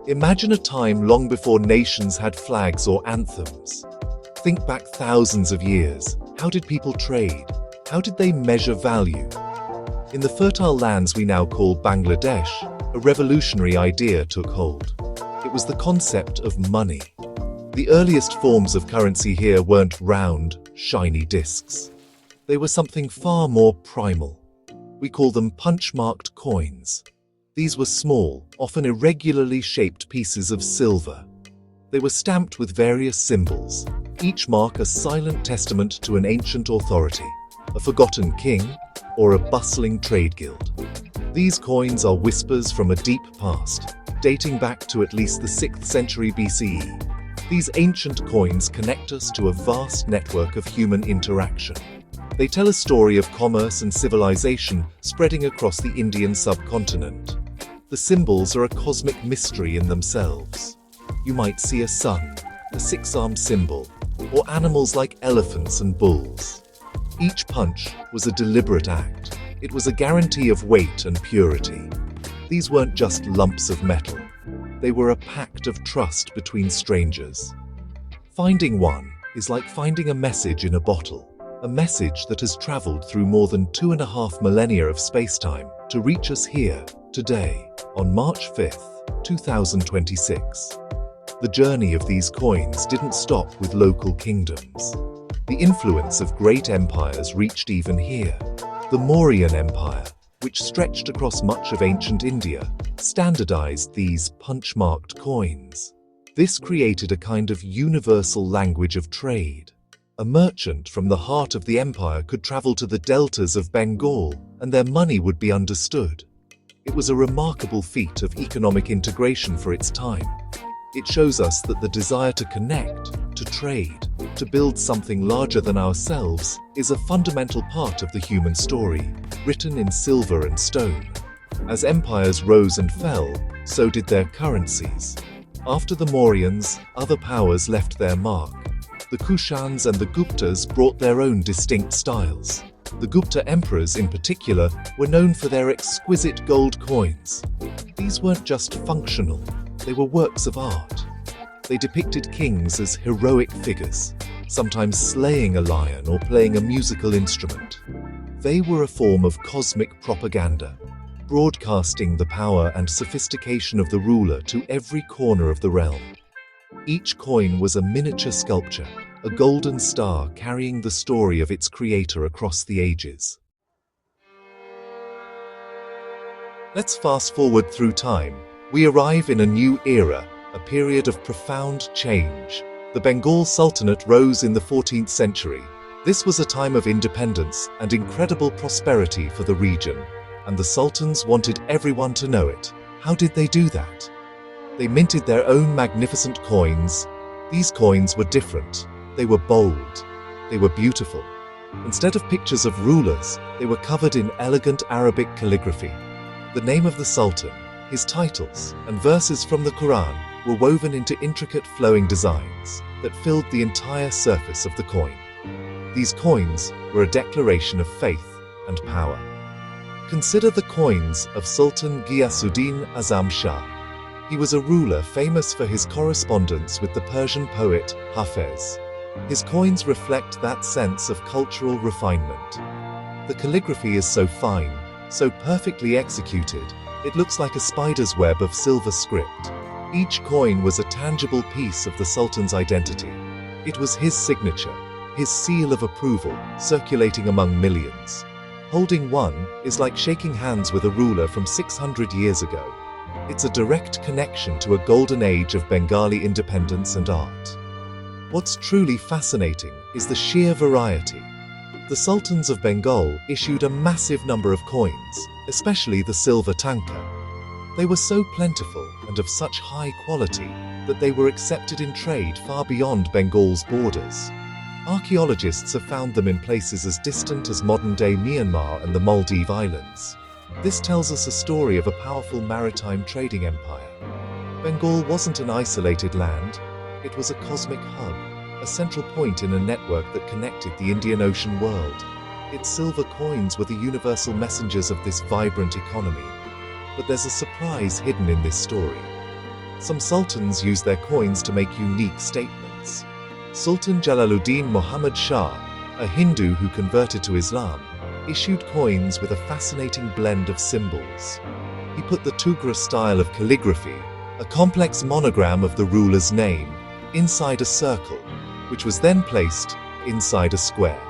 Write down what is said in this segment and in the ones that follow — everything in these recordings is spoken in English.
Imagine a time long before nations had flags or anthems. Think back thousands of years. How did people trade? How did they measure value? In the fertile lands we now call Bangladesh, a revolutionary idea took hold. It was the concept of money. The earliest forms of currency here weren't round, shiny discs. They were something far more primal. We call them punch-marked coins. These were small, often irregularly shaped pieces of silver. They were stamped with various symbols, each mark a silent testament to an ancient authority, a forgotten king, or a bustling trade guild. These coins are whispers from a deep past, dating back to at least the 6th century BCE. These ancient coins connect us to a vast network of human interaction. They tell a story of commerce and civilization spreading across the Indian subcontinent. The symbols are a cosmic mystery in themselves. You might see a sun, a six-armed symbol, or animals like elephants and bulls. Each punch was a deliberate act. It was a guarantee of weight and purity. These weren't just lumps of metal. They were a pact of trust between strangers. Finding one is like finding a message in a bottle, a message that has traveled through more than 2.5 millennia of space-time to reach us here, today, on March 5th, 2026. The journey of these coins didn't stop with local kingdoms. The influence of great empires reached even here. The Mauryan Empire, which stretched across much of ancient India, standardized these punch-marked coins. This created a kind of universal language of trade. A merchant from the heart of the empire could travel to the deltas of Bengal, and their money would be understood. It was a remarkable feat of economic integration for its time. It shows us that the desire to connect, to trade, to build something larger than ourselves is a fundamental part of the human story, written in silver and stone. As empires rose and fell, so did their currencies. After the Mauryans, other powers left their mark. The Kushans and the Guptas brought their own distinct styles. The Gupta emperors in particular were known for their exquisite gold coins. These weren't just functional, they were works of art. They depicted kings as heroic figures, sometimes slaying a lion or playing a musical instrument. They were a form of cosmic propaganda, broadcasting the power and sophistication of the ruler to every corner of the realm. Each coin was a miniature sculpture, a golden star carrying the story of its creator across the ages. Let's fast forward through time. We arrive in a new era, a period of profound change. The Bengal Sultanate rose in the 14th century. This was a time of independence and incredible prosperity for the region, and the sultans wanted everyone to know it. How did they do that? They minted their own magnificent coins. These coins were different. They were bold. They were beautiful. Instead of pictures of rulers, they were covered in elegant Arabic calligraphy. The name of the sultan, his titles, and verses from the Quran were woven into intricate flowing designs that filled the entire surface of the coin. These coins were a declaration of faith and power. Consider the coins of Sultan Ghiyasuddin Azam Shah. He was a ruler famous for his correspondence with the Persian poet Hafez. His coins reflect that sense of cultural refinement. The calligraphy is so fine, so perfectly executed, it looks like a spider's web of silver script. Each coin was a tangible piece of the Sultan's identity. It was his signature, his seal of approval, circulating among millions. Holding one is like shaking hands with a ruler from 600 years ago. It's a direct connection to a golden age of Bengali independence and art. What's truly fascinating is the sheer variety. The sultans of Bengal issued a massive number of coins, especially the silver tanka. They were so plentiful and of such high quality that they were accepted in trade far beyond Bengal's borders. Archaeologists have found them in places as distant as modern-day Myanmar and the Maldive Islands. This tells us a story of a powerful maritime trading empire. Bengal wasn't an isolated land, it was a cosmic hub, a central point in a network that connected the Indian Ocean world. Its silver coins were the universal messengers of this vibrant economy. But there's a surprise hidden in this story. Some sultans used their coins to make unique statements. Sultan Jalaluddin Muhammad Shah, a Hindu who converted to Islam, issued coins with a fascinating blend of symbols. He put the Tughra style of calligraphy, a complex monogram of the ruler's name, inside a circle, which was then placed inside a square.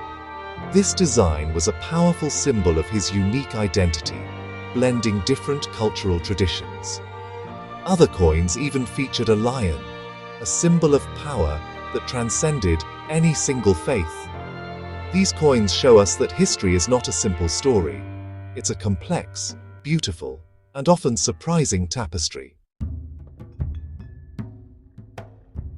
This design was a powerful symbol of his unique identity, blending different cultural traditions. Other coins even featured a lion, a symbol of power that transcended any single faith. These coins show us that history is not a simple story. It's a complex, beautiful, and often surprising tapestry.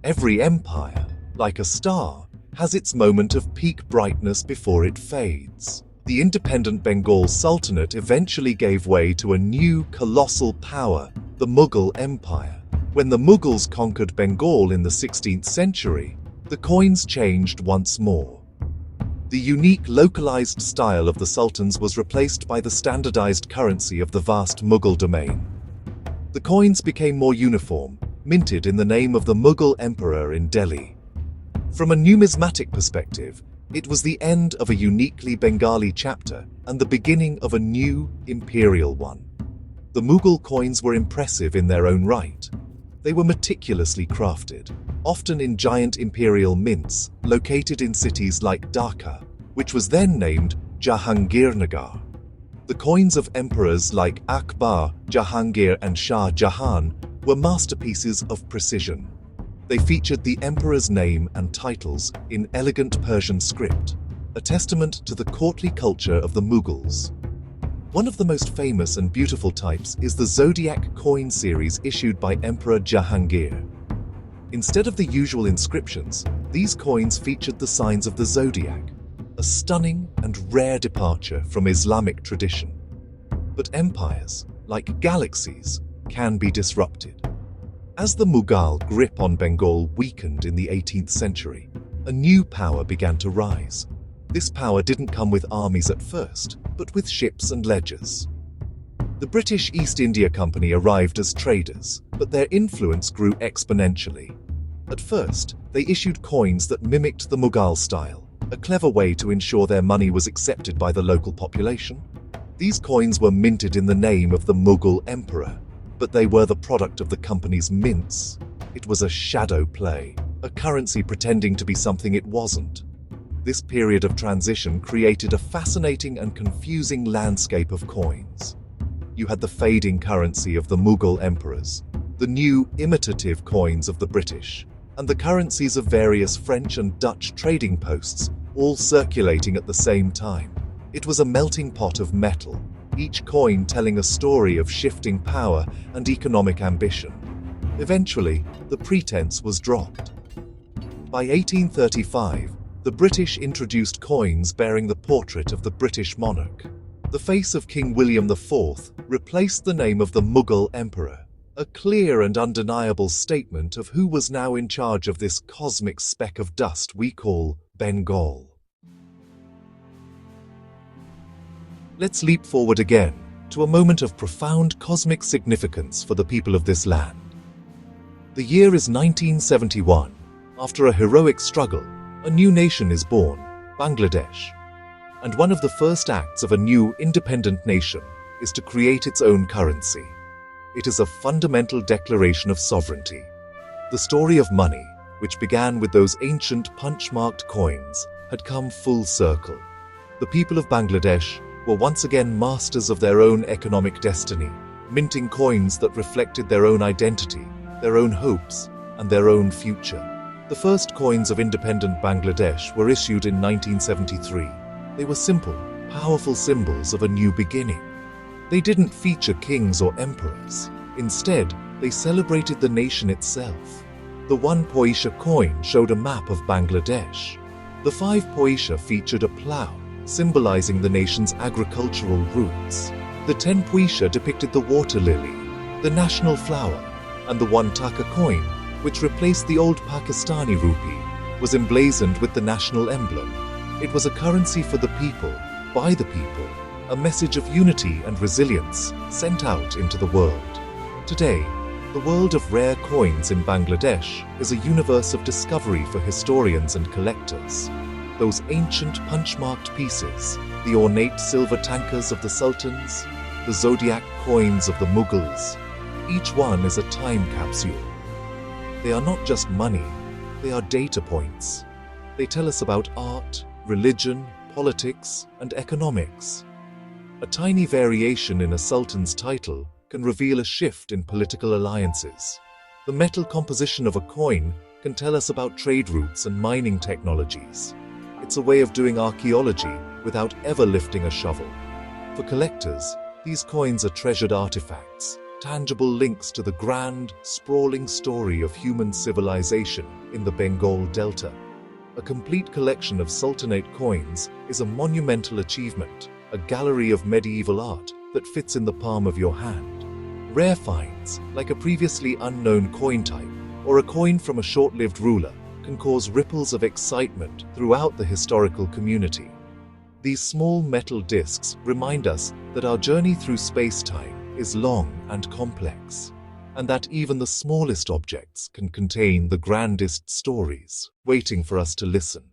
Every empire, like a star, has its moment of peak brightness before it fades. The independent Bengal Sultanate eventually gave way to a new colossal power, the Mughal Empire. When the Mughals conquered Bengal in the 16th century, the coins changed once more. The unique localized style of the sultans was replaced by the standardized currency of the vast Mughal domain. The coins became more uniform, minted in the name of the Mughal emperor in Delhi. From a numismatic perspective, it was the end of a uniquely Bengali chapter and the beginning of a new imperial one. The Mughal coins were impressive in their own right. They were meticulously crafted, often in giant imperial mints located in cities like Dhaka, which was then named Jahangirnagar. The coins of emperors like Akbar, Jahangir, and Shah Jahan were masterpieces of precision. They featured the emperor's name and titles in elegant Persian script, a testament to the courtly culture of the Mughals. One of the most famous and beautiful types is the Zodiac coin series issued by Emperor Jahangir. Instead of the usual inscriptions, these coins featured the signs of the zodiac, a stunning and rare departure from Islamic tradition. But empires, like galaxies, can be disrupted. As the Mughal grip on Bengal weakened in the 18th century, a new power began to rise. This power didn't come with armies at first, but with ships and ledgers. The British East India Company arrived as traders, but their influence grew exponentially. At first, they issued coins that mimicked the Mughal style, a clever way to ensure their money was accepted by the local population. These coins were minted in the name of the Mughal emperor, but they were the product of the company's mints. It was a shadow play, a currency pretending to be something it wasn't. This period of transition created a fascinating and confusing landscape of coins. You had the fading currency of the Mughal emperors, the new imitative coins of the British, and the currencies of various French and Dutch trading posts, all circulating at the same time. It was a melting pot of metal, each coin telling a story of shifting power and economic ambition. Eventually, the pretense was dropped. By 1835, the British introduced coins bearing the portrait of the British monarch. The face of King William IV replaced the name of the Mughal emperor, a clear and undeniable statement of who was now in charge of this cosmic speck of dust we call Bengal. Let's leap forward again to a moment of profound cosmic significance for the people of this land. The year is 1971. After a heroic struggle, a new nation is born, Bangladesh. And one of the first acts of a new independent nation is to create its own currency. It is a fundamental declaration of sovereignty. The story of money, which began with those ancient punch-marked coins, had come full circle. The people of Bangladesh were once again masters of their own economic destiny, minting coins that reflected their own identity, their own hopes, and their own future. The first coins of independent Bangladesh were issued in 1973. They were simple, powerful symbols of a new beginning. They didn't feature kings or emperors. Instead, they celebrated the nation itself. The 1 Paisa coin showed a map of Bangladesh. The 5 Paisa featured a plough, symbolizing the nation's agricultural roots. The 10 Paisa depicted the water lily, the national flower, and the 1 Taka coin, which replaced the old Pakistani rupee, was emblazoned with the national emblem. It was a currency for the people, by the people, a message of unity and resilience sent out into the world. Today, The world of rare coins in Bangladesh is a universe of discovery for historians and collectors. Those ancient punch-marked pieces, the ornate silver tankers of the sultans, the zodiac coins of the Mughals, each one is a time capsule. They are not just money, they are data points. They tell us about art, religion, politics, and economics. A tiny variation in a sultan's title can reveal a shift in political alliances. The metal composition of a coin can tell us about trade routes and mining technologies. It's a way of doing archaeology without ever lifting a shovel. For collectors, these coins are treasured artifacts, tangible links to the grand, sprawling story of human civilization in the Bengal Delta. A complete collection of Sultanate coins is a monumental achievement, a gallery of medieval art that fits in the palm of your hand. Rare finds, like a previously unknown coin type or a coin from a short-lived ruler, can cause ripples of excitement throughout the historical community. These small metal discs remind us that our journey through space-time is long and complex, and that even the smallest objects can contain the grandest stories waiting for us to listen.